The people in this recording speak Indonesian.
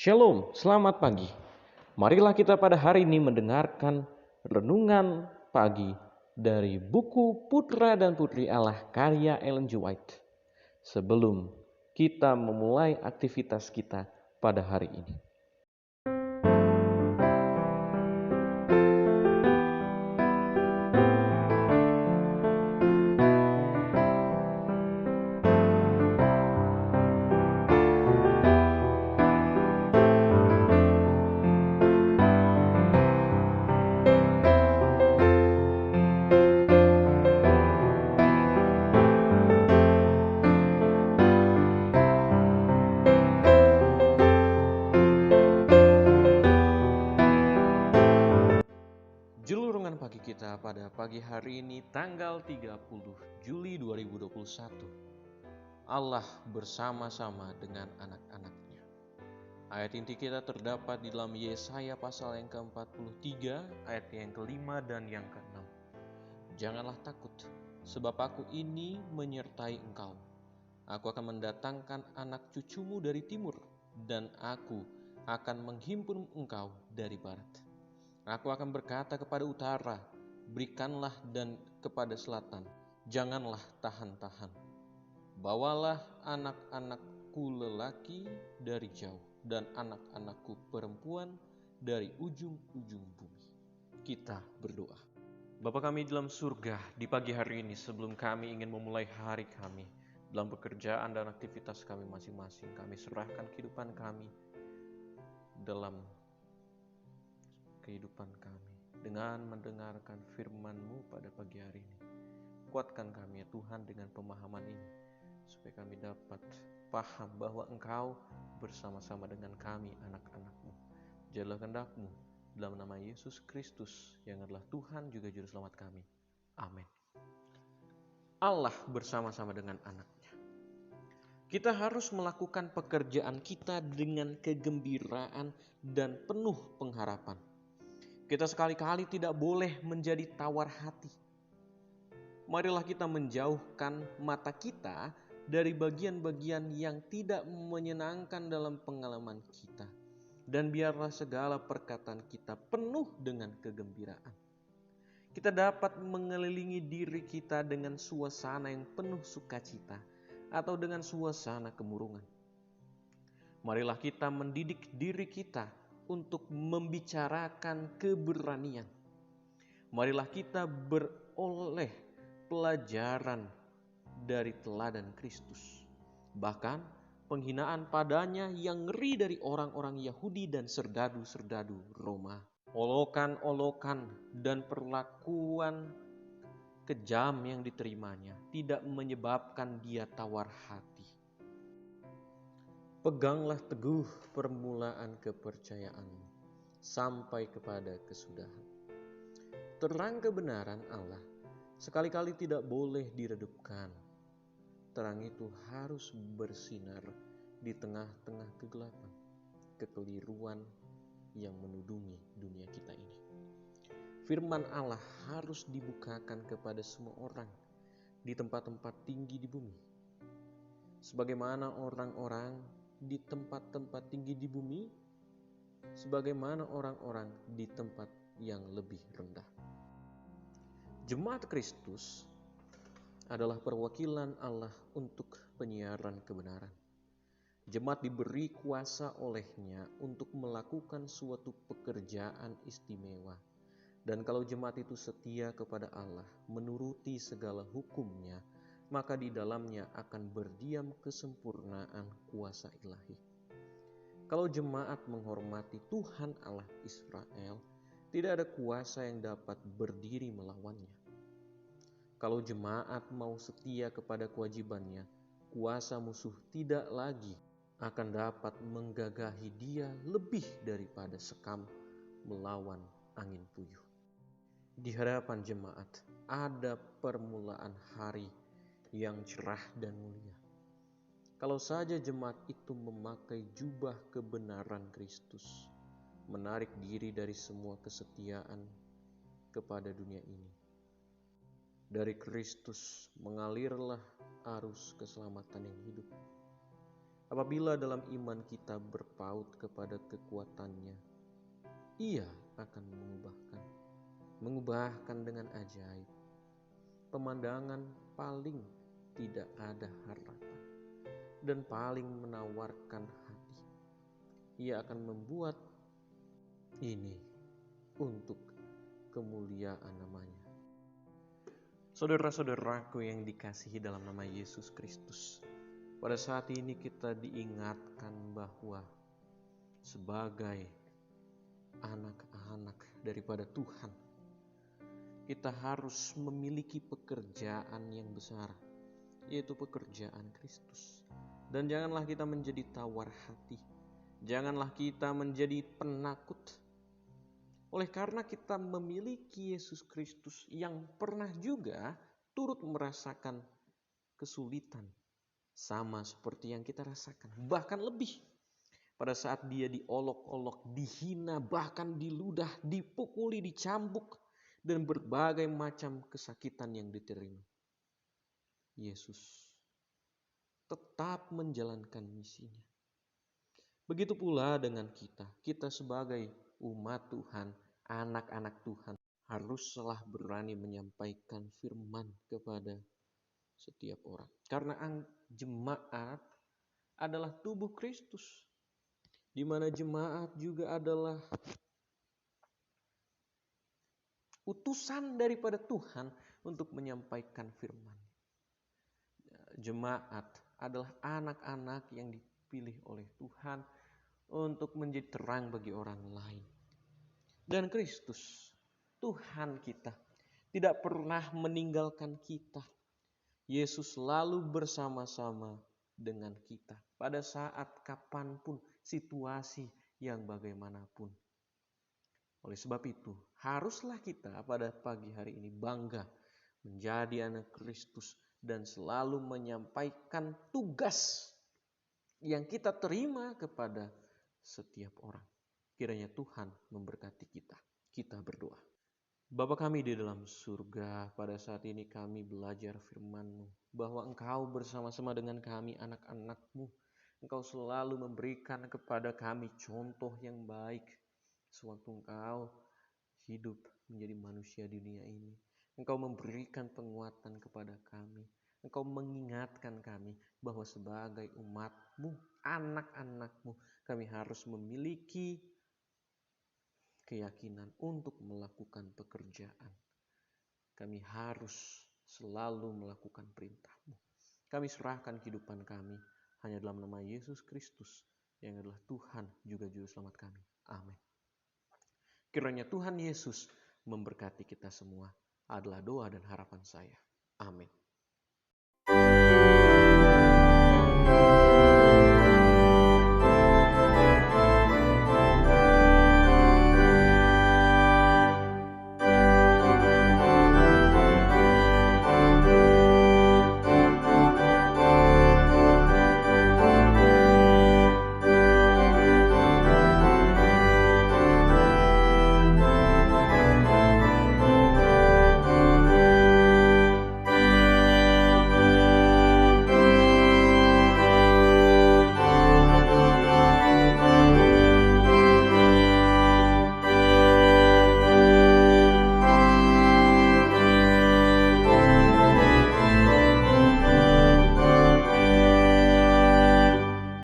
Shalom, selamat pagi. Marilah kita pada hari ini mendengarkan renungan pagi dari buku Putra dan Putri Allah karya Ellen G. White. Sebelum kita memulai aktivitas kita pada hari ini. Judul renungan pagi kita pada pagi hari ini tanggal 30 Juli 2021. Allah bersama-sama dengan anak-anaknya. Ayat inti kita terdapat di dalam Yesaya pasal yang ke-43, ayat yang ke-5 dan yang ke-6. Janganlah takut, sebab aku ini menyertai engkau. Aku akan mendatangkan anak cucumu dari timur, dan aku akan menghimpun engkau dari barat. Aku akan berkata kepada utara, berikanlah, dan kepada selatan, janganlah tahan-tahan. Bawalah anak-anakku lelaki dari jauh, dan anak-anakku perempuan dari ujung-ujung bumi. Kita berdoa. Bapa kami dalam surga, di pagi hari ini sebelum kami ingin memulai hari kami, dalam pekerjaan dan aktivitas kami masing-masing, kami serahkan kehidupan kami dalam kehidupan kami dengan mendengarkan firman-Mu pada pagi hari ini. Kuatkan kami ya Tuhan dengan pemahaman ini, supaya kami dapat paham bahwa Engkau bersama-sama dengan kami anak-anak-Mu. Jadilah kehendak-Mu dalam nama Yesus Kristus yang adalah Tuhan juga Juru Selamat kami. Amin. Allah bersama-sama dengan anaknya. Kita harus melakukan pekerjaan kita dengan kegembiraan dan penuh pengharapan. Kita sekali-kali tidak boleh menjadi tawar hati. Marilah kita menjauhkan mata kita dari bagian-bagian yang tidak menyenangkan dalam pengalaman kita. Dan biarlah segala perkataan kita penuh dengan kegembiraan. Kita dapat mengelilingi diri kita dengan suasana yang penuh sukacita atau dengan suasana kemurungan. Marilah kita mendidik diri kita untuk membicarakan keberanian. Marilah kita beroleh pelajaran dari teladan Kristus. Bahkan penghinaan padanya yang ngeri dari orang-orang Yahudi dan serdadu-serdadu Roma. Olokan-olokan dan perlakuan kejam yang diterimanya tidak menyebabkan dia tawar hati. Peganglah teguh permulaan kepercayaanmu sampai kepada kesudahan. Terang kebenaran Allah sekali-kali tidak boleh diredupkan. Terang itu harus bersinar di tengah-tengah kegelapan, kekeliruan yang menudungi dunia kita ini. Firman Allah harus dibukakan kepada semua orang di tempat-tempat tinggi di bumi. Sebagaimana orang-orang di tempat-tempat tinggi di bumi, sebagaimana orang-orang di tempat yang lebih rendah. Jemaat Kristus adalah perwakilan Allah untuk penyiaran kebenaran. Jemaat diberi kuasa olehnya untuk melakukan suatu pekerjaan istimewa. Dan kalau jemaat itu setia kepada Allah, menuruti segala hukumnya, maka di dalamnya akan berdiam kesempurnaan kuasa ilahi. Kalau jemaat menghormati Tuhan Allah Israel, tidak ada kuasa yang dapat berdiri melawannya. Kalau jemaat mau setia kepada kewajibannya, kuasa musuh tidak lagi akan dapat menggagahi dia lebih daripada sekam melawan angin puyuh. Di hadapan jemaat ada permulaan hari yang cerah dan mulia. Kalau saja jemaat itu memakai jubah kebenaran Kristus, menarik diri dari semua kesetiaan kepada dunia ini. Dari Kristus mengalirlah arus keselamatan yang hidup. Apabila dalam iman kita berpaut kepada kekuatannya, Ia akan mengubahkan dengan ajaib. Pemandangan paling tidak ada harapan dan paling menawarkan hati. Ia akan membuat ini untuk kemuliaan namanya. Saudara-saudaraku yang dikasihi dalam nama Yesus Kristus, pada saat ini kita diingatkan bahwa sebagai anak-anak daripada Tuhan, kita harus memiliki pekerjaan yang besar, yaitu pekerjaan Kristus. Dan janganlah kita menjadi tawar hati, janganlah kita menjadi penakut. Oleh karena kita memiliki Yesus Kristus yang pernah juga turut merasakan kesulitan, sama seperti yang kita rasakan, bahkan lebih. Pada saat dia diolok-olok, dihina, bahkan diludah, dipukuli, dicambuk, dan berbagai macam kesakitan yang diterima, Yesus tetap menjalankan misinya. Begitu pula dengan kita sebagai umat Tuhan, anak-anak Tuhan, haruslah berani menyampaikan firman kepada setiap orang. Karena jemaat adalah tubuh Kristus, di mana jemaat juga adalah utusan daripada Tuhan untuk menyampaikan firman. Jemaat adalah anak-anak yang dipilih oleh Tuhan untuk menjadi terang bagi orang lain. Dan Kristus, Tuhan kita, tidak pernah meninggalkan kita. Yesus selalu bersama-sama dengan kita pada saat kapanpun, situasi yang bagaimanapun. Oleh sebab itu, haruslah kita pada pagi hari ini bangga menjadi anak Kristus dan selalu menyampaikan tugas yang kita terima kepada setiap orang. Kiranya Tuhan memberkati kita. Kita berdoa. Bapa kami di dalam surga, pada saat ini kami belajar firman-Mu, bahwa Engkau bersama-sama dengan kami anak-anak-Mu. Engkau selalu memberikan kepada kami contoh yang baik sewaktu Engkau hidup menjadi manusia di dunia ini. Engkau memberikan penguatan kepada kami. Engkau mengingatkan kami bahwa sebagai umat-Mu, anak-anak-Mu, kami harus memiliki keyakinan untuk melakukan pekerjaan. Kami harus selalu melakukan perintah-Mu. Kami serahkan kehidupan kami hanya dalam nama Yesus Kristus yang adalah Tuhan juga Juru Selamat kami. Amin. Kiranya Tuhan Yesus memberkati kita semua adalah doa dan harapan saya. Amin.